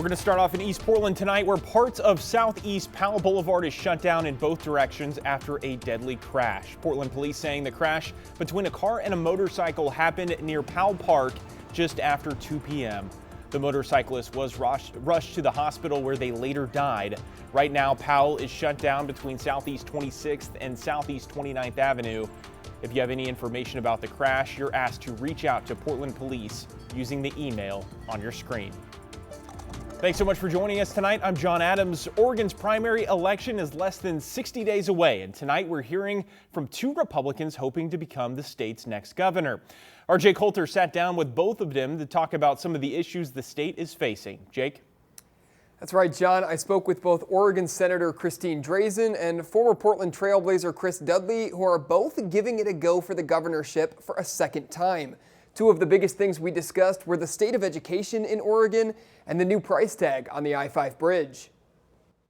We're going to start off in East Portland tonight, where parts of Southeast Powell Boulevard is shut down in both directions after a deadly crash. Portland police saying the crash between a car and a motorcycle happened near Powell Park just after 2 p.m. The motorcyclist was rushed to the hospital, where they later died. Right now, Powell is shut down between Southeast 26th and Southeast 29th Avenue. If you have any information about the crash, you're asked to reach out to Portland Police using the email on your screen. Thanks so much for joining us tonight. I'm John Adams. Oregon's primary election is less than 60 days away, and tonight we're hearing from two Republicans hoping to become the state's next governor. Our Jake Holter sat down with both of them to talk about some of the issues the state is facing. Jake? That's right, John. I spoke with both Oregon Senator Christine Drazan and former Portland Trailblazer Chris Dudley, who are both giving it a go for the governorship for a second time. Two of the biggest things we discussed were the state of education in Oregon and the new price tag on the I-5 bridge.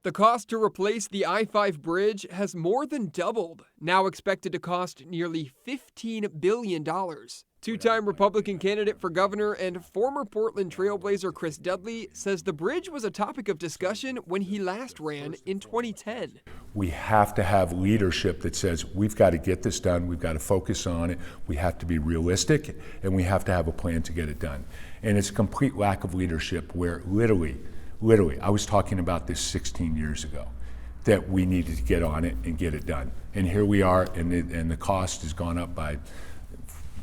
The cost to replace the I-5 bridge has more than doubled, now expected to cost nearly $15 billion. Two-time Republican candidate for governor and former Portland Trailblazer Chris Dudley says the bridge was a topic of discussion when he last ran in 2010. We have to have leadership that says we've got to get this done, we've got to focus on it, we have to be realistic, and we have to have a plan to get it done. And it's a complete lack of leadership where literally, I was talking about this 16 years ago, that we needed to get on it and get it done. And here we are, and the cost has gone up by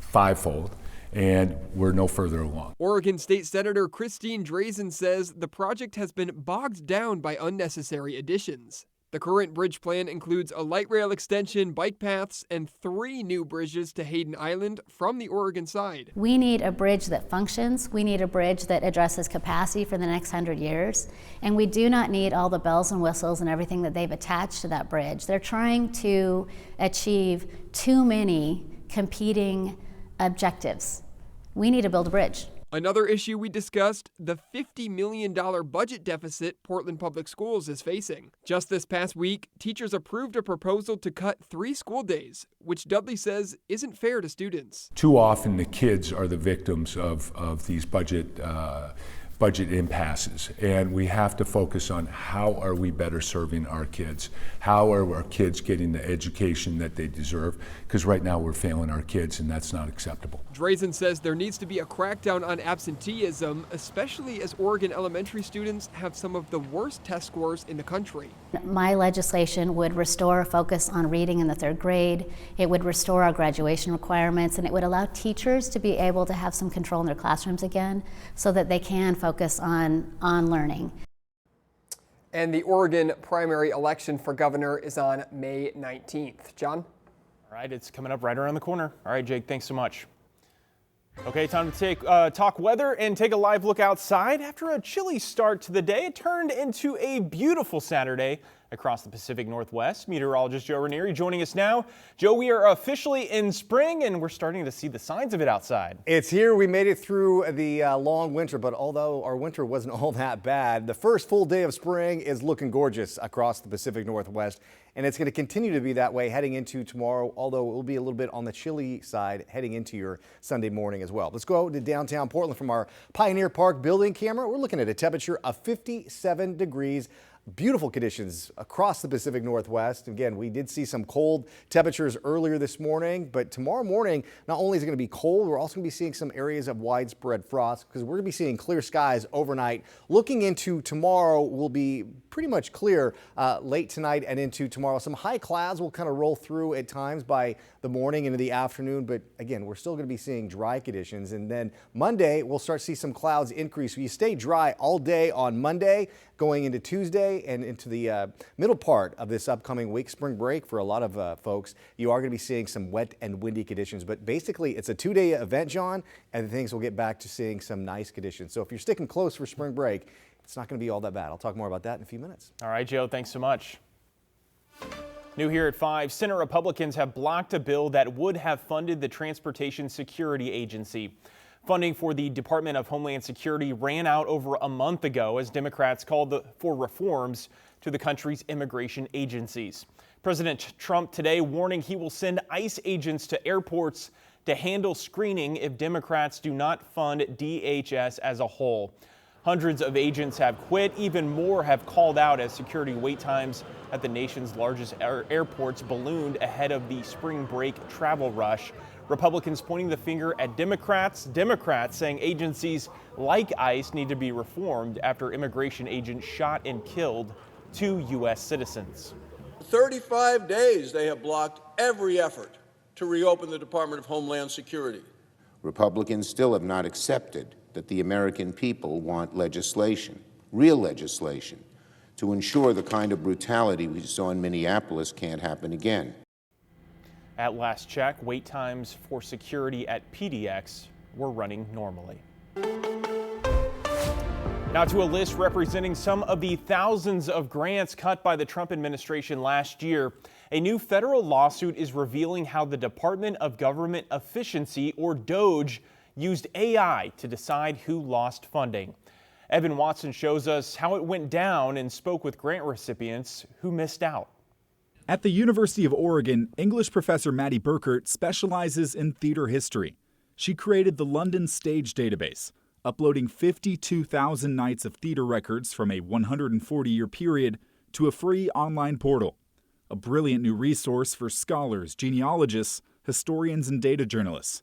fivefold, and we're no further along. Oregon State Senator Christine Drazan says the project has been bogged down by unnecessary additions. The current bridge plan includes a light rail extension, bike paths, and 3 new bridges to Hayden Island from the Oregon side. We need a bridge that functions. We need a bridge that addresses capacity for the next 100 years. And we do not need all the bells and whistles and everything that they've attached to that bridge. They're trying to achieve too many competing objectives. We need to build a bridge. Another issue we discussed, the $50 million budget deficit Portland Public Schools is facing. Just this past week, teachers approved a proposal to cut 3 school days, which Dudley says isn't fair to students. Too often the kids are the victims of these budget impasses, and we have to focus on how are we better serving our kids? How are our kids getting the education that they deserve? Because right now we're failing our kids, and that's not acceptable. Drazan says there needs to be a crackdown on absenteeism, especially as Oregon elementary students have some of the worst test scores in the country. My legislation would restore a focus on reading in the 3rd grade. It would restore our graduation requirements, and it would allow teachers to be able to have some control in their classrooms again so that they can focus on learning. And the Oregon primary election for governor is on May 19th. John? All right, it's coming up right around the corner. All right, Jake, thanks so much. Okay, time to talk weather and take a live look outside. After a chilly start to the day, it turned into a beautiful Saturday across the Pacific Northwest. Meteorologist Joe Ranieri joining us now. Joe, we are officially in spring, and we're starting to see the signs of it outside. It's here. We made it through the long winter, but although our winter wasn't all that bad, the first full day of spring is looking gorgeous across the Pacific Northwest, and it's going to continue to be that way heading into tomorrow, although it will be a little bit on the chilly side heading into your Sunday morning as well. Let's go to downtown Portland from our Pioneer Park building camera. We're looking at a temperature of 57 degrees. Beautiful conditions across the Pacific Northwest. Again, we did see some cold temperatures earlier this morning, but tomorrow morning, not only is it going to be cold, we're also going to be seeing some areas of widespread frost because we're going to be seeing clear skies overnight. Looking into tomorrow will be pretty much clear late tonight and into tomorrow. Some high clouds will kind of roll through at times by the morning into the afternoon, but again, we're still going to be seeing dry conditions. And then Monday, we'll start to see some clouds increase. You stay dry all day on Monday, going into Tuesday and into the middle part of this upcoming week, spring break for a lot of folks. You are going to be seeing some wet and windy conditions, but basically it's a 2-day event, John, and things will get back to seeing some nice conditions. So if you're sticking close for spring break, it's not going to be all that bad. I'll talk more about that in a few minutes. All right, Joe, thanks so much. New here at 5, Senate Republicans have blocked a bill that would have funded the Transportation Security Agency. Funding for the Department of Homeland Security ran out over a month ago as Democrats called for reforms to the country's immigration agencies. President Trump today warning he will send ICE agents to airports to handle screening if Democrats do not fund DHS as a whole. Hundreds of agents have quit. Even more have called out as security wait times at the nation's largest airports ballooned ahead of the spring break travel rush. Republicans pointing the finger at Democrats saying agencies like ICE need to be reformed after immigration agents shot and killed 2 U.S. citizens. 35 days they have blocked every effort to reopen the Department of Homeland Security. Republicans still have not accepted that the American people want legislation, real legislation, to ensure the kind of brutality we saw in Minneapolis can't happen again. At last check, wait times for security at PDX were running normally. Now to a list representing some of the thousands of grants cut by the Trump administration last year. A new federal lawsuit is revealing how the Department of Government Efficiency, or DOGE, used AI to decide who lost funding. Evan Watson shows us how it went down and spoke with grant recipients who missed out. At the University of Oregon, English professor Maddie Burkert specializes in theater history. She created the London Stage Database, uploading 52,000 nights of theater records from a 140-year period to a free online portal. A brilliant new resource for scholars, genealogists, historians, and data journalists.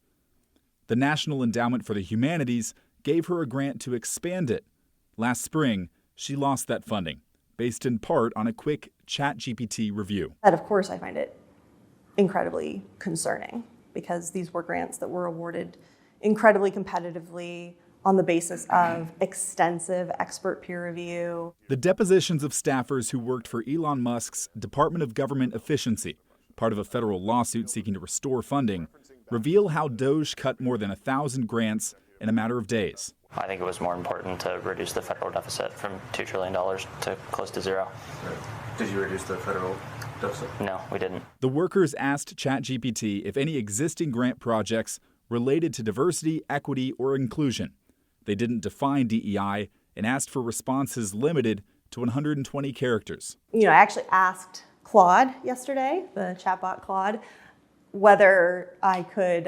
The National Endowment for the Humanities gave her a grant to expand it. Last spring, she lost that funding, based in part on a quick ChatGPT review. And of course, I find it incredibly concerning because these were grants that were awarded incredibly competitively on the basis of extensive expert peer review. The depositions of staffers who worked for Elon Musk's Department of Government Efficiency, part of a federal lawsuit seeking to restore funding, reveal how DOGE cut more than 1,000 grants in a matter of days. I think it was more important to reduce the federal deficit from $2 trillion to close to zero. Did you reduce the federal deficit? No, we didn't. The workers asked ChatGPT if any existing grant projects related to diversity, equity, or inclusion. They didn't define DEI and asked for responses limited to 120 characters. I actually asked Claude yesterday, the chatbot Claude, whether I could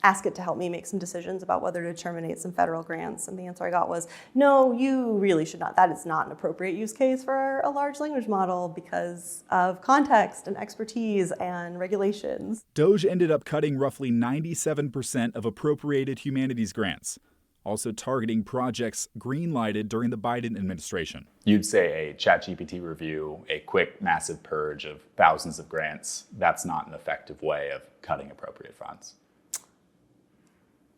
ask it to help me make some decisions about whether to terminate some federal grants. And the answer I got was, no, you really should not. That is not an appropriate use case for a large language model because of context and expertise and regulations. DOGE ended up cutting roughly 97% of appropriated humanities grants, also targeting projects green-lighted during the Biden administration. You'd say a ChatGPT review, a quick, massive purge of thousands of grants, that's not an effective way of cutting appropriate funds.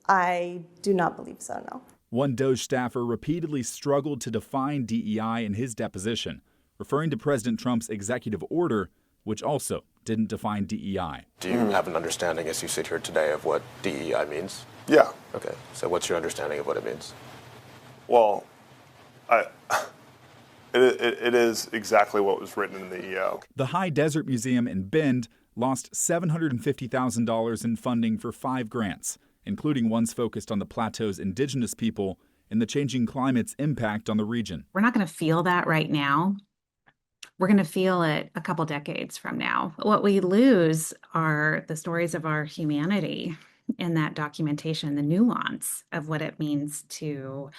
I do not believe so, no. One DOGE staffer repeatedly struggled to define DEI in his deposition, referring to President Trump's executive order, which also didn't define DEI. Do you have an understanding as you sit here today of what DEI means? Yeah. Okay, so what's your understanding of what it means? Well, it is exactly what was written in the EO. The High Desert Museum in Bend lost $750,000 in funding for 5 grants, including ones focused on the plateau's indigenous people and the changing climate's impact on the region. We're not going to feel that right now. We're going to feel it a couple decades from now. What we lose are the stories of our humanity in that documentation, the nuance of what it means to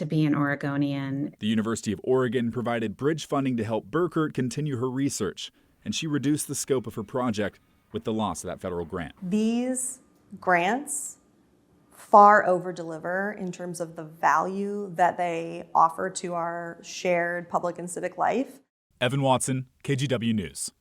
be an Oregonian. The University of Oregon provided bridge funding to help Burkert continue her research, and she reduced the scope of her project with the loss of that federal grant. These grants far over-deliver in terms of the value that they offer to our shared public and civic life. Evan Watson, KGW News.